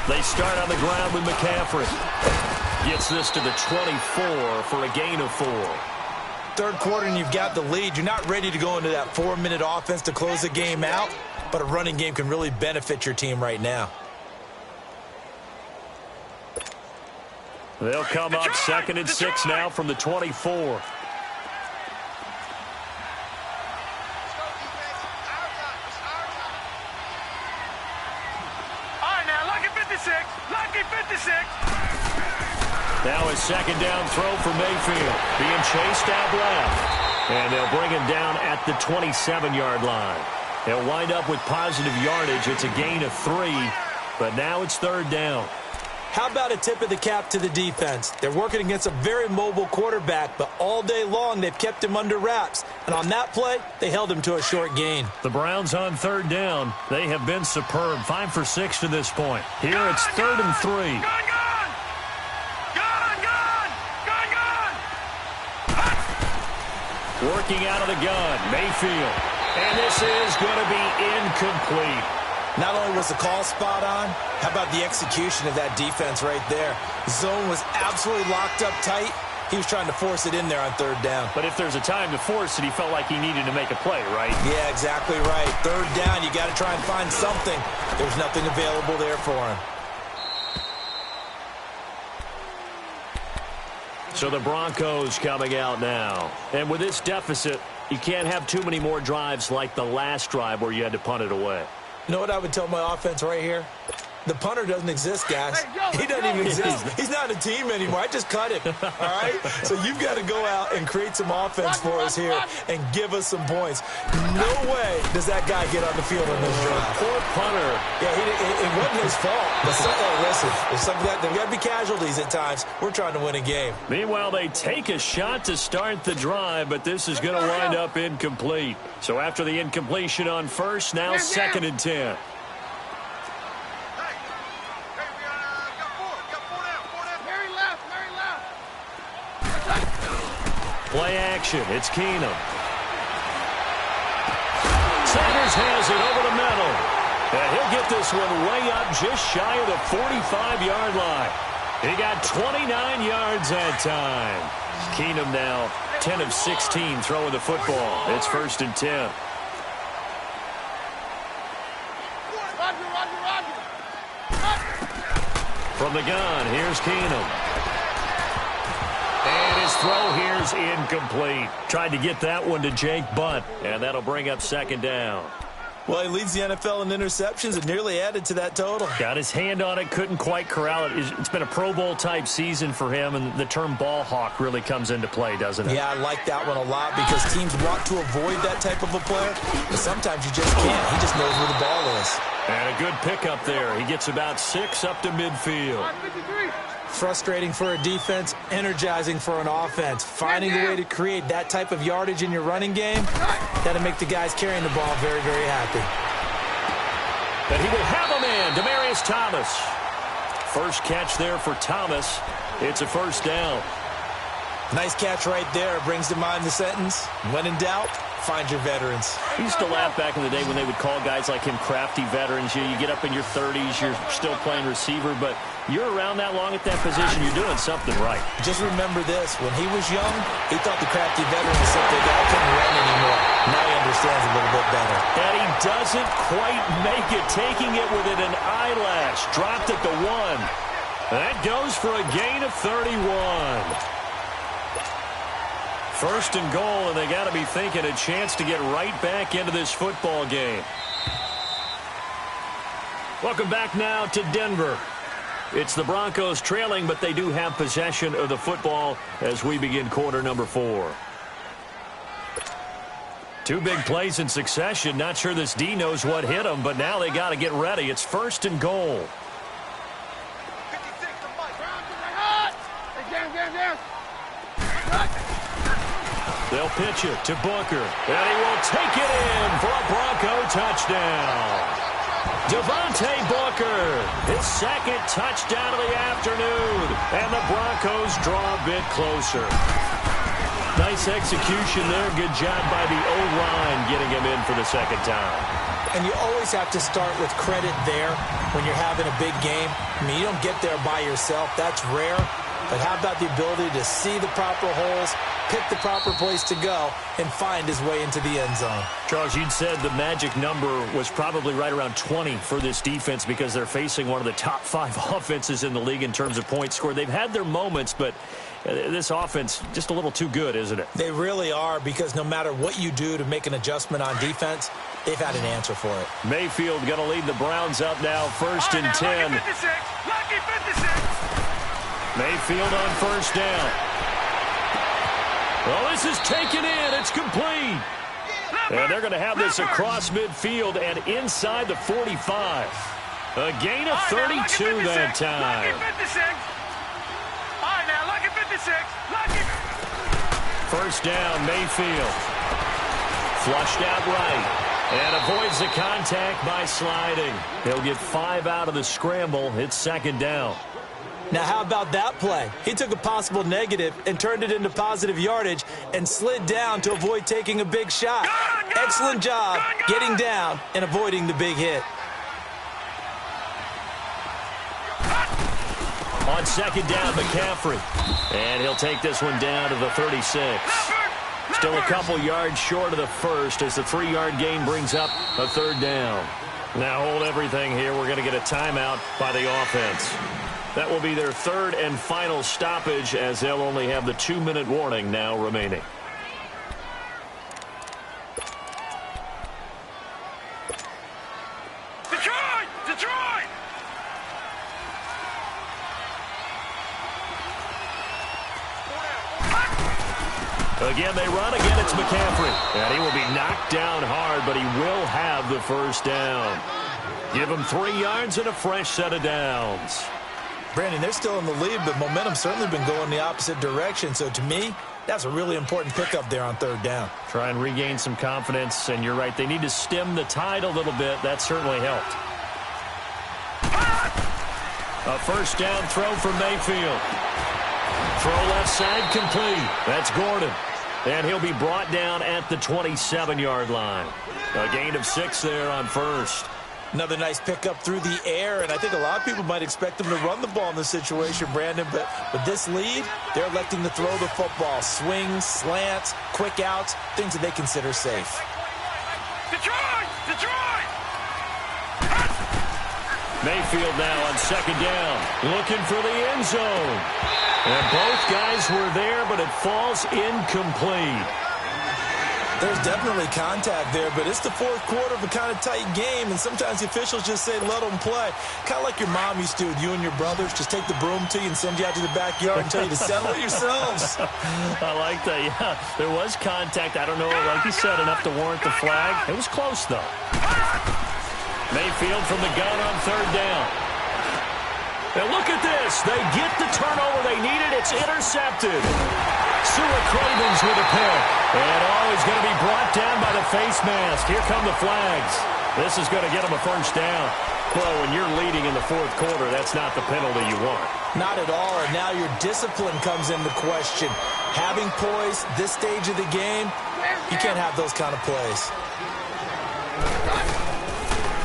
They start on the ground with McCaffrey. Gets this to the 24 for a gain of 4. 3rd quarter and you've got the lead. You're not ready to go into that 4-minute offense to close the game out, but a running game can really benefit your team right now. They'll come up 2nd and 6 now from the 24. Now a 2nd down throw for Mayfield. Being chased out left. And they'll bring him down at the 27-yard line. They'll wind up with positive yardage. It's a gain of 3. But now it's 3rd down. How about a tip of the cap to the defense? They're working against a very mobile quarterback, but all day long they've kept him under wraps. And on that play, they held him to a short gain. The Browns on third down. They have been superb. 5 for 6 to this point. Here it's 3rd and 3. Working out of the gun, Mayfield. And this is going to be incomplete. Not only was the call spot on, how about the execution of that defense right there? Zone was absolutely locked up tight. He was trying to force it in there on third down. But if there's a time to force it, he felt like he needed to make a play, right? Yeah, exactly right. Third down, you got to try and find something. There's nothing available there for him. So the Broncos coming out now. And with this deficit, you can't have too many more drives like the last drive where you had to punt it away. You know what I would tell my offense right here? The punter doesn't exist, guys. He doesn't even exist. He's not a team anymore. I just cut him, all right? So you've got to go out and create some offense for us here and give us some points. No way does that guy get on the field on this drive. Poor punter. Yeah, it wasn't his fault. But listen, there's got to be casualties at times. We're trying to win a game. Meanwhile, they take a shot to start the drive, but this is going to wind up incomplete. So after the incompletion on first, now 2nd and 10. Play action. It's Keenum. Sanders has it over the middle. And he'll get this one way up just shy of the 45-yard line. He got 29 yards that time. Keenum now 10 of 16 throwing the football. It's 1st and 10. From the gun, here's Keenum. And his throw here's incomplete. Tried to get that one to Jake Butt, and that'll bring up 2nd down. Well, he leads the NFL in interceptions and nearly added to that total. Got his hand on it, couldn't quite corral it. It's been a Pro Bowl-type season for him, and the term ball hawk really comes into play, doesn't it? Yeah, I like that one a lot because teams want to avoid that type of a player, but sometimes you just can't. He just knows where the ball is. And a good pickup there. He gets about 6 up to midfield. Frustrating for a defense, energizing for an offense. Finding a way to create that type of yardage in your running game, that'll make the guys carrying the ball very, very happy. But he will have a man, Demaryius Thomas. First catch there for Thomas. It's a 1st down. Nice catch right there. Brings to mind the sentence, when in doubt, find your veterans. I used to laugh back in the day when they would call guys like him crafty veterans. You get up in your 30s, you're still playing receiver, but you're around that long at that position, you're doing something right. Just remember this. When he was young, he thought the crafty veteran was simply a guy who couldn't run anymore. Now he understands a little bit better. And he doesn't quite make it, taking it within an eyelash. Dropped at the 1. That goes for a gain of 31. 1st and goal, and they got to be thinking a chance to get right back into this football game. Welcome back now to Denver. It's the Broncos trailing, but they do have possession of the football as we begin quarter number 4. 2 big plays in succession. Not sure this D knows what hit him, but now they got to get ready. It's 1st and goal. They'll pitch it to Booker, and he will take it in for a Bronco touchdown. Devontae Booker, his 2nd touchdown of the afternoon, and the Broncos draw a bit closer. Nice execution there. Good job by the O-line getting him in for the 2nd time. And you always have to start with credit there when you're having a big game. I mean, you don't get there by yourself. That's rare. But how about the ability to see the proper holes, pick the proper place to go, and find his way into the end zone? Charles, you'd said the magic number was probably right around 20 for this defense because they're facing one of the top 5 offenses in the league in terms of points scored. They've had their moments, but this offense just a little too good, isn't it? They really are, because no matter what you do to make an adjustment on defense, they've had an answer for it. Mayfield going to lead the Browns up now, 1st and 10. Lucky 56. Mayfield on 1st down. Well, this is taken in. It's complete. And they're going to have this across midfield and inside the 45. A gain of 32 that time. Lucky 56. All right, now, lucky 56. Lucky. First down, Mayfield. Flushed out right. And avoids the contact by sliding. He'll get 5 out of the scramble. It's second down. Now, how about that play? He took a possible negative and turned it into positive yardage and slid down to avoid taking a big shot. Excellent job getting down and avoiding the big hit. On second down, McCaffrey. And he'll take this one down to the 36. Still a couple yards short of the first as the 3-yard gain brings up a third down. Now hold everything here. We're going to get a timeout by the offense. That will be their third and final stoppage as they'll only have the 2-minute warning now remaining. Detroit! Detroit! Again, they run. Again, it's McCaffrey. And he will be knocked down hard, but he will have the first down. Give him 3 yards and a fresh set of downs. Brandon, they're still in the lead, but momentum's certainly been going the opposite direction. So to me, that's a really important pickup there on third down. Try and regain some confidence, and you're right. They need to stem the tide a little bit. That certainly helped. A first down throw from Mayfield. Throw left side complete. That's Gordon. And he'll be brought down at the 27-yard line. A gain of 6 there on first. Another nice pickup through the air, and I think a lot of people might expect them to run the ball in this situation, Brandon, but with this lead, they're electing to throw the football. Swings, slants, quick outs, things that they consider safe. Detroit! Detroit! Mayfield now on second down, looking for the end zone. And both guys were there, but it falls incomplete. There's definitely contact there, but it's the fourth quarter of a kind of tight game, and sometimes the officials just say, let them play. Kind of like your mom used to with you and your brothers. Just take the broom to you and send you out to the backyard and tell you to settle it yourselves. I like that, yeah. There was contact. I don't know, like you said, enough to warrant the flag. It was close, though. Mayfield from the gun on third down. And look at this. They get the turnover they needed. It's intercepted. Cravens with a pick. And he's going to be brought down by the face mask. Here come the flags. This is going to get him a first down. Well, when you're leading in the fourth quarter, that's not the penalty you want. Not at all, and now your discipline comes into question. Having poise this stage of the game, you can't have those kind of plays.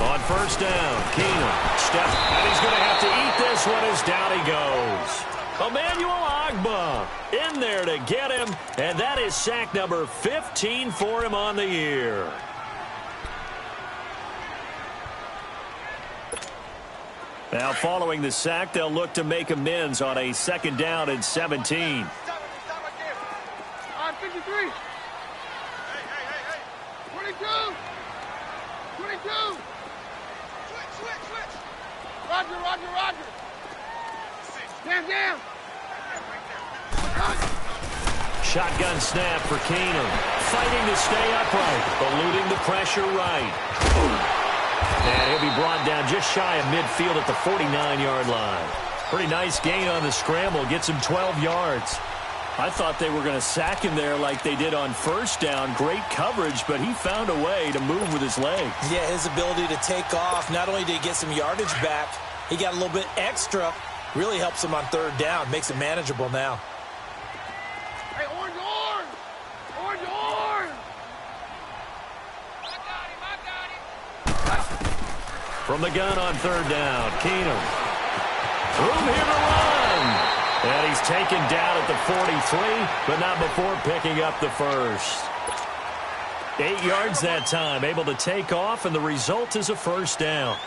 On first down, Keenum steps, and he's going to have to eat this one as down he goes. Emmanuel Ogbah in there to get him, and that is sack number 15 for him on the year. Now, following the sack, they'll look to make amends on a second down and 17. Stop right there. 53. Hey. 22. 22. Switch. Roger. Stand down. Shotgun snap for Keenum. Fighting to stay upright. Eluding the pressure right. And he'll be brought down just shy of midfield at the 49-yard line. Pretty nice gain on the scramble. Gets him 12 yards. I thought they were going to sack him there like they did on first down. Great coverage, but he found a way to move with his legs. Yeah, his ability to take off. Not only did he get some yardage back, he got a little bit extra. Really helps him on third down. Makes it manageable now. Hey, orange! I got him. From the gun on third down, Keenum. Room here to run. And he's taken down at the 43, but not before picking up the first. 8 yards that time, able to take off, and the result is a first down.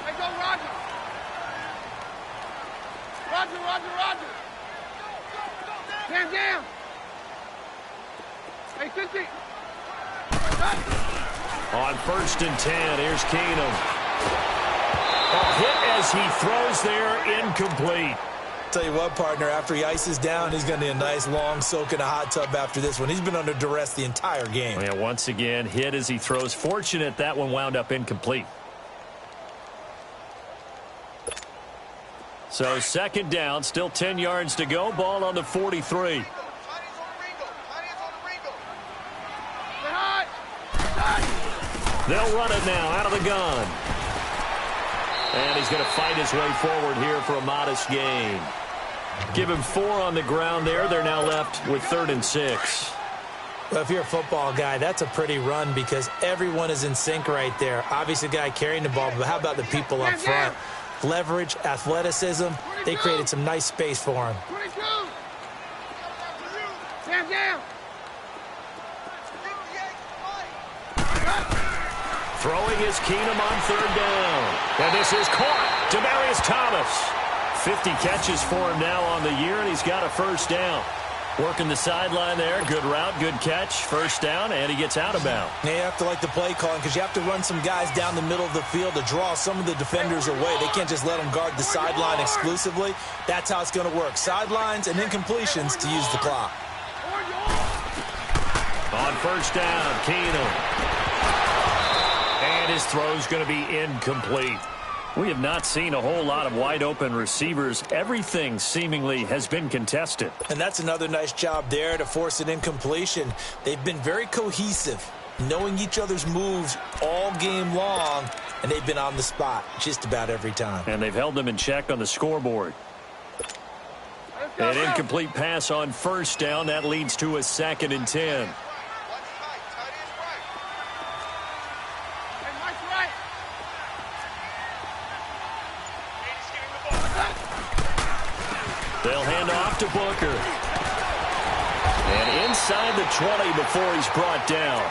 Hey, go, Roger. Stand down. Hey, 50. On first and 10, here's Keenum. A hit as he throws there, incomplete. Tell you what, partner, after he ices down, he's going to need a nice long soak in a hot tub after this one. He's been under duress the entire game. Yeah, once again, hit as he throws. Fortunate that one wound up incomplete. So second down, still 10 yards to go. Ball on the 43. They'll run it now out of the gun. And he's going to fight his way forward here for a modest gain. Give him 4 on the ground there. They're now left with 3rd and 6. Well, if you're a football guy, that's a pretty run because everyone is in sync right there. Obviously, the guy carrying the ball, but how about the people up front? Leverage, athleticism, they created some nice space for him. 22. Stand down. Throwing is Keenum on 3rd down. And this is caught. Demaryius Thomas. 50 catches for him now on the year, and he's got a first down. Working the sideline there. Good route, good catch. First down, and he gets out of bounds. Now you have to like the play calling because you have to run some guys down the middle of the field to draw some of the defenders away. They can't just let them guard the sideline exclusively. That's how it's going to work. Sidelines and incompletions to use the clock. On first down, Keenum. And his throw's going to be incomplete. We have not seen a whole lot of wide-open receivers. Everything seemingly has been contested. And that's another nice job there to force an incompletion. They've been very cohesive, knowing each other's moves all game long, and they've been on the spot just about every time. And they've held them in check on the scoreboard. An incomplete pass on first down. That leads to a 2nd and 10. They'll hand off to Booker. And inside the 20 before he's brought down.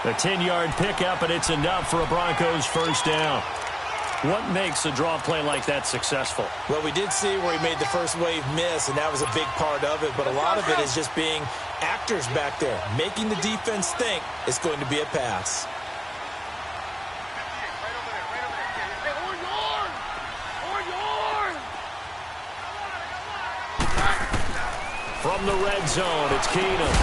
A 10-yard pickup, and it's enough for a Broncos first down. What makes a draw play like that successful? Well, we did see where he made the first wave miss, and that was a big part of it. But a lot of it is just being actors back there, making the defense think it's going to be a pass. From the red zone, it's Keenum.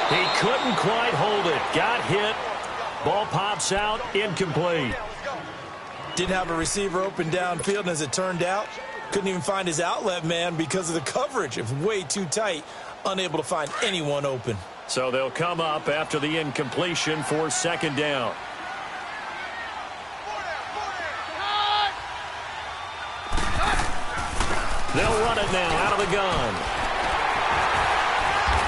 He couldn't quite hold it. Got hit. Ball pops out. Incomplete. Didn't have a receiver open downfield, and as it turned out, couldn't even find his outlet man because of the coverage. It was way too tight. Unable to find anyone open. So they'll come up after the incompletion for 2nd down. They'll run it now out of the gun.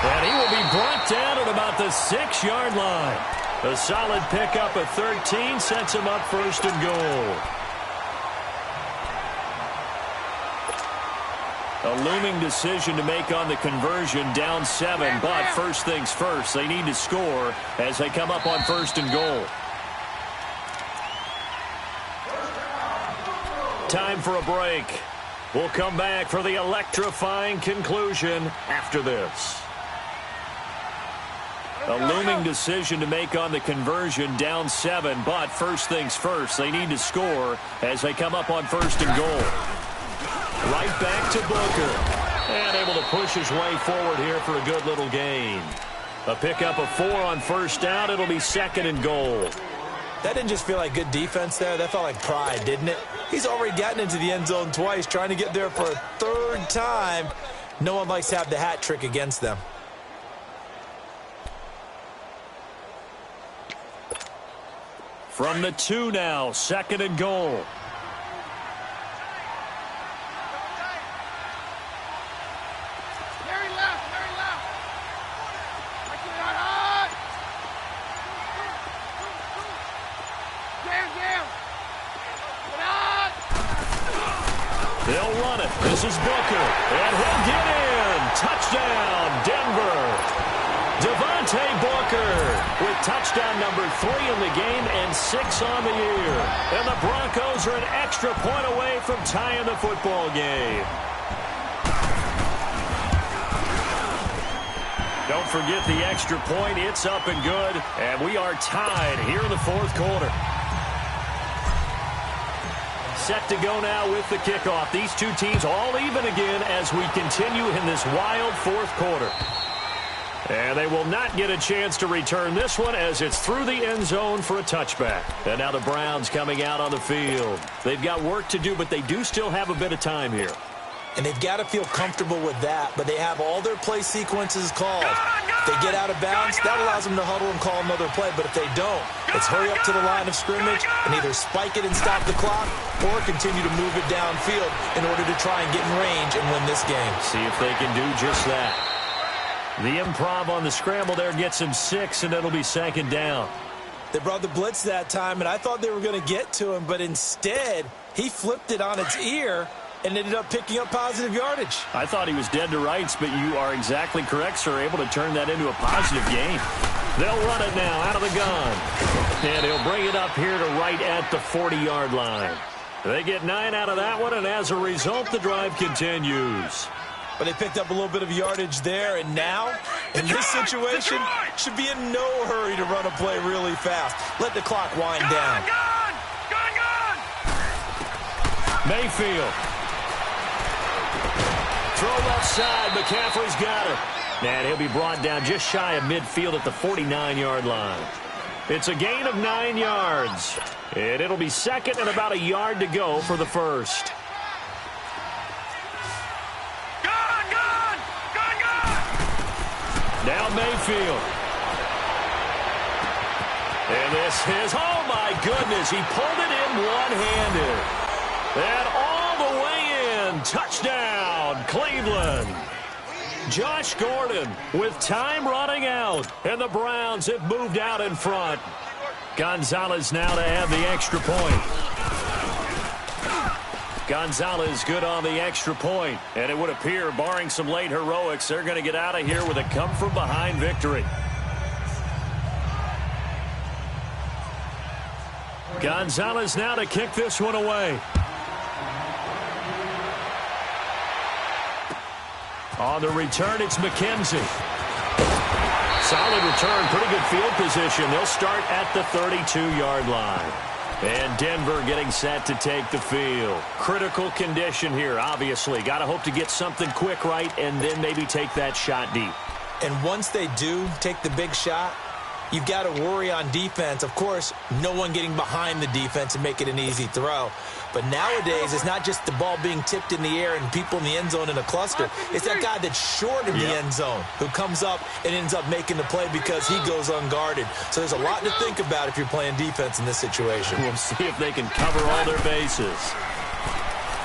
And he will be brought down at about the 6-yard line. A solid pickup of 13 sets him up 1st and goal. A looming decision to make on the conversion, down 7, but first things first, they need to score as they come up on 1st and goal. Time for a break. We'll come back for the electrifying conclusion after this. A looming decision to make on the conversion, down 7, but first things first, they need to score as they come up on 1st and goal. Right back to Booker, and able to push his way forward here for a good little gain. A pickup of 4 on first down. It'll be 2nd and goal. That didn't just feel like good defense there. That felt like pride, didn't it? He's already gotten into the end zone twice, trying to get there for a 3rd time. No one likes to have the hat trick against them. From the 2 now, 2nd and goal. Very left. They'll run it. This is Booker, and he'll get in. Touchdown, Denver. Devontae Booker with touchdown number 3 in the game and 6 on the year. And the Broncos are an extra point away from tying the football game. Don't forget the extra point. It's up and good. And we are tied here in the 4th quarter. Set to go now with the kickoff. These two teams all even again as we continue in this wild 4th quarter. And they will not get a chance to return this one as it's through the end zone for a touchback. And now the Browns coming out on the field. They've got work to do, but they do still have a bit of time here. And they've got to feel comfortable with that, but they have all their play sequences called. If they get out of bounds, that allows them to huddle and call another play. But if they don't, it's hurry up to the line of scrimmage and either spike it and stop the clock or continue to move it downfield in order to try and get in range and win this game. See if they can do just that. The improv on the scramble there gets him 6, and it'll be second down. They brought the blitz that time, and I thought they were going to get to him, but instead he flipped it on its ear and ended up picking up positive yardage. I thought he was dead to rights, but you are exactly correct, sir. Able to turn that into a positive gain. They'll run it now out of the gun. And he'll bring it up here to right at the 40-yard line. They get 9 out of that one, and as a result, the drive continues. But they picked up a little bit of yardage there, and now, in this situation, should be in no hurry to run a play really fast. Let the clock wind down. Mayfield. Throw left side. McCaffrey's got it. And he'll be brought down just shy of midfield at the 49-yard line. It's a gain of 9 yards. And it'll be second and about a yard to go for the first. Now Mayfield. And this is, oh my goodness, he pulled it in one-handed. And all the way in, touchdown, Cleveland. Josh Gordon with time running out, and the Browns have moved out in front. Gonzalez now to have the extra point. Gonzalez good on the extra point, and it would appear, barring some late heroics, they're going to get out of here with a come-from-behind victory. Gonzalez now to kick this one away. On the return, it's McKenzie. Solid return, pretty good field position. They'll start at the 32-yard line. And Denver getting set to take the field. Critical condition here, obviously. Got to hope to get something quick right and then maybe take that shot deep. And once they do take the big shot, you've got to worry on defense. Of course, no one getting behind the defense and make it an easy throw. But nowadays, it's not just the ball being tipped in the air and people in the end zone in a cluster. It's that guy that's short in the end zone who comes up and ends up making the play because he goes unguarded. So there's a lot to think about if you're playing defense in this situation. We'll see if they can cover all their bases.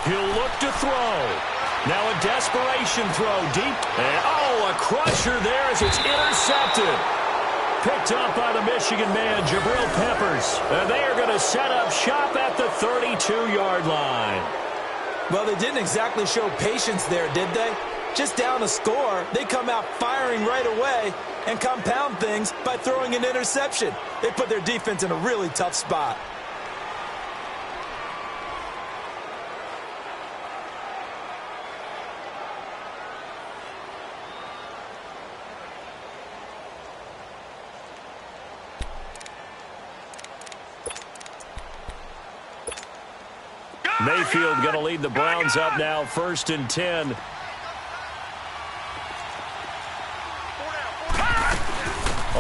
He'll look to throw. Now a desperation throw deep. And, a crusher there as it's intercepted. Picked up by the Michigan man, Jabril Peppers. And they are going to set up shop at the 32-yard line. Well, they didn't exactly show patience there, did they? Just down a score, they come out firing right away and compound things by throwing an interception. They put their defense in a really tough spot. Mayfield going to lead the Browns up now, 1st and 10.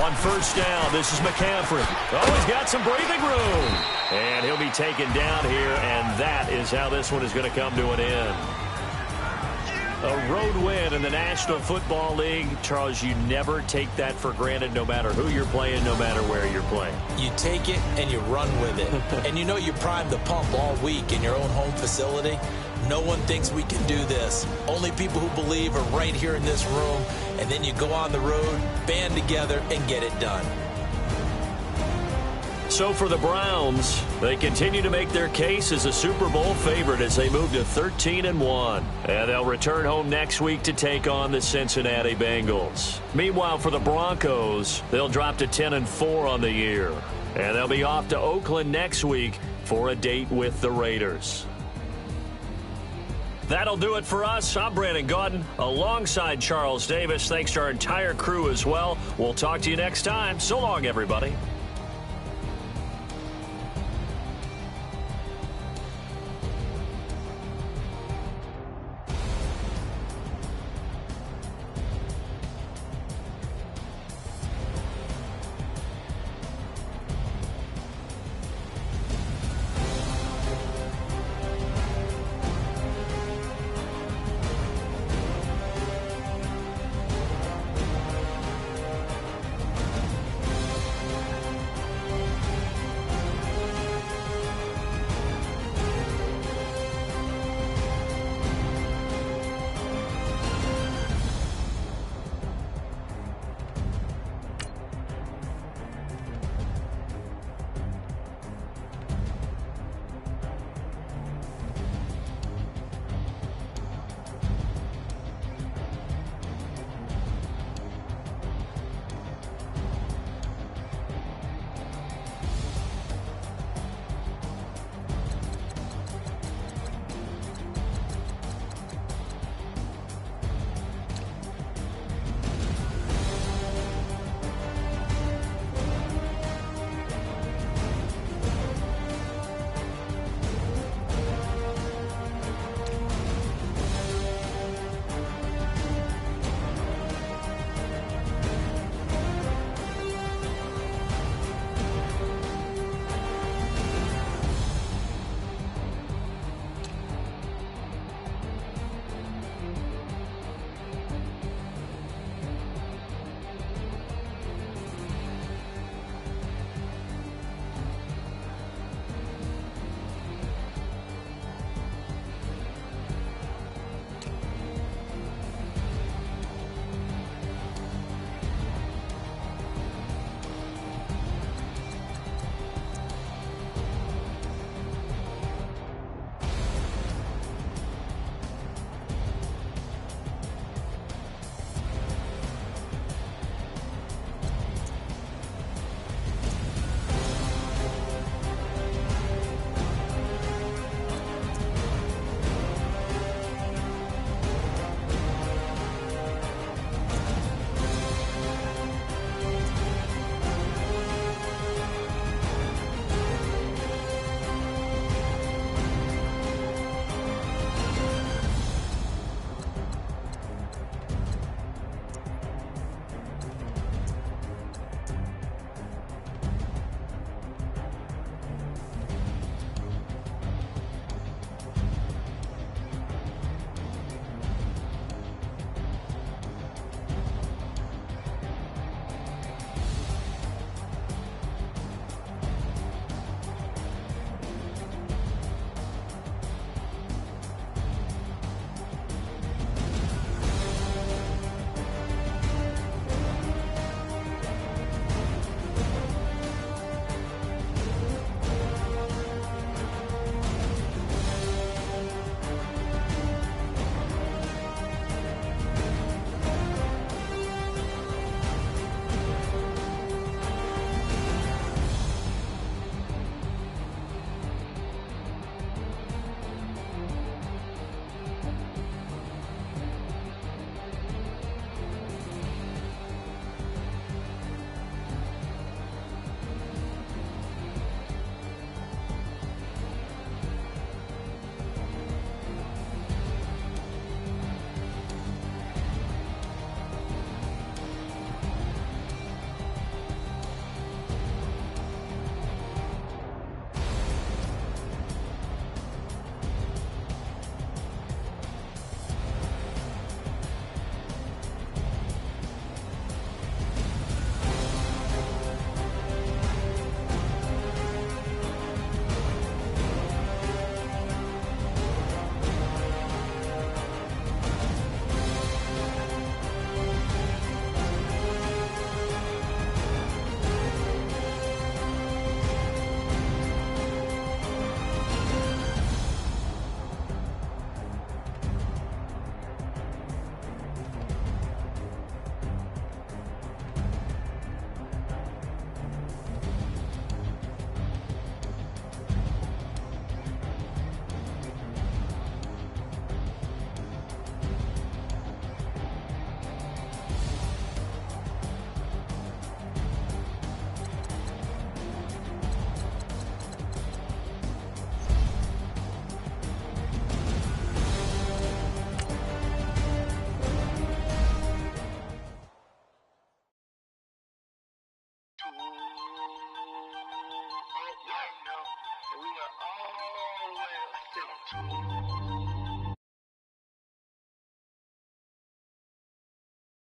On 1st down, this is McCaffrey. Oh, he's got some breathing room. And he'll be taken down here, and that is how this one is going to come to an end. A road win in the National Football League. Charles, you never take that for granted no matter who you're playing, no matter where you're playing. You take it and you run with it. And you know you primed the pump all week in your own home facility. No one thinks we can do this. Only people who believe are right here in this room. And then you go on the road, band together, and get it done. So for the Browns, they continue to make their case as a Super Bowl favorite as they move to 13-1. And they'll return home next week to take on the Cincinnati Bengals. Meanwhile, for the Broncos, they'll drop to 10-4 on the year. And they'll be off to Oakland next week for a date with the Raiders. That'll do it for us. I'm Brandon Gaudin alongside Charles Davis. Thanks to our entire crew as well. We'll talk to you next time. So long, everybody.